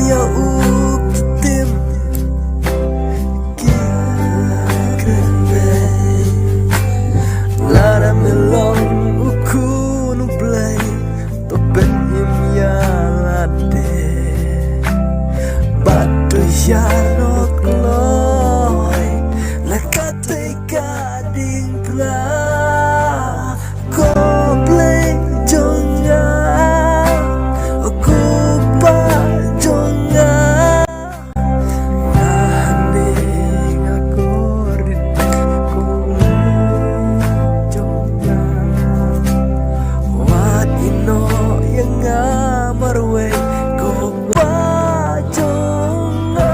ya tim Lara melong uku nu play topen him ya lade batu ya nok loy la kate kading pra ko play jonga aku pa jonga nganding aku ridku jonga wat ino yang ngamarwe ko pa jonga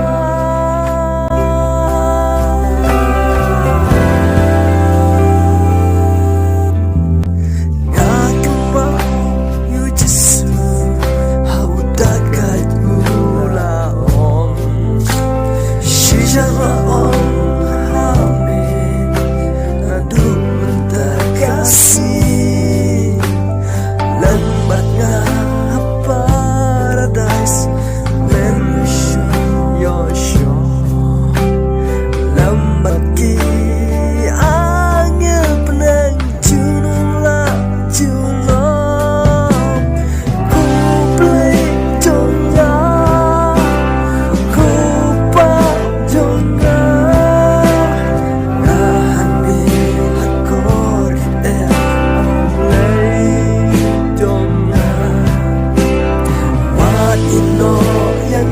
ngakemau yu jesu hau dakat gula om shijama om amin aduh mentakasih lambat nga paradise menusyo yosyo lambat ki angel penang junung la junong ku play jonga ku pa jonga ngahani lakor play jonga wat ino yang